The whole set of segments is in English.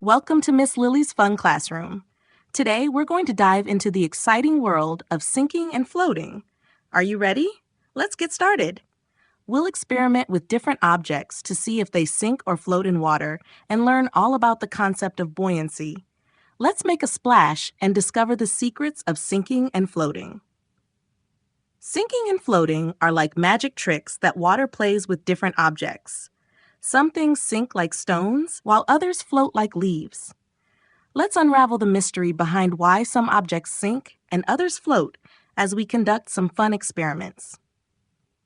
Welcome to Miss Lily's Fun Classroom. Today, we're going to dive into the exciting world of sinking and floating. Are you ready? Let's get started. We'll experiment with different objects to see if they sink or float in water and learn all about the concept of buoyancy. Let's make a splash and discover the secrets of sinking and floating. Sinking and floating are like magic tricks that water plays with different objects. Some things sink like stones, while others float like leaves. Let's unravel the mystery behind why some objects sink and others float as we conduct some fun experiments.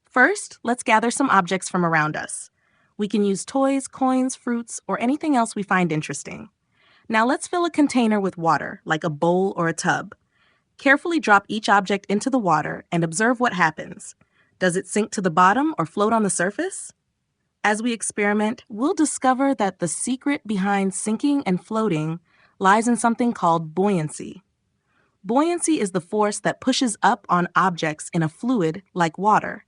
First, let's gather some objects from around us. We can use toys, coins, fruits, or anything else we find interesting. Now let's fill a container with water, like a bowl or a tub. Carefully drop each object into the water and observe what happens. Does it sink to the bottom or float on the surface? As we experiment, we'll discover that the secret behind sinking and floating lies in something called buoyancy. Buoyancy is the force that pushes up on objects in a fluid like water.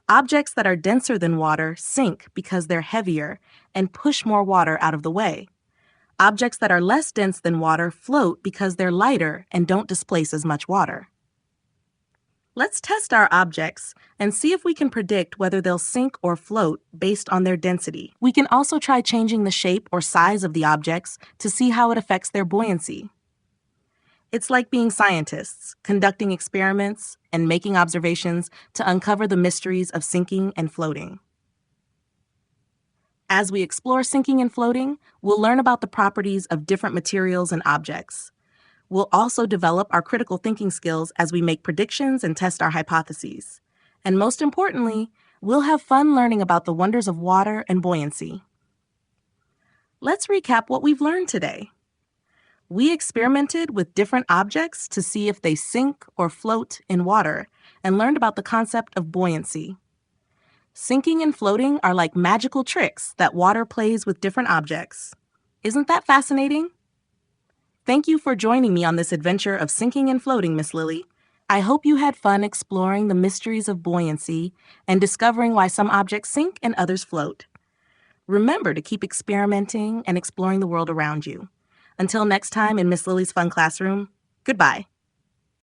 Objects that are denser than water sink because they're heavier and push more water out of the way. Objects that are less dense than water float because they're lighter and don't displace as much water. Let's test our objects and see if we can predict whether they'll sink or float based on their density. We can also try changing the shape or size of the objects to see how it affects their buoyancy. It's like being scientists, conducting experiments and making observations to uncover the mysteries of sinking and floating. As we explore sinking and floating, we'll learn about the properties of different materials and objects. We'll also develop our critical thinking skills as we make predictions and test our hypotheses. And most importantly, we'll have fun learning about the wonders of water and buoyancy. Let's recap what we've learned today. We experimented with different objects to see if they sink or float in water and learned about the concept of buoyancy. Sinking and floating are like magical tricks that water plays with different objects. Isn't that fascinating? Thank you for joining me on this adventure of sinking and floating, Miss Lily. I hope you had fun exploring the mysteries of buoyancy and discovering why some objects sink and others float. Remember to keep experimenting and exploring the world around you. Until next time in Miss Lily's Fun Classroom, goodbye.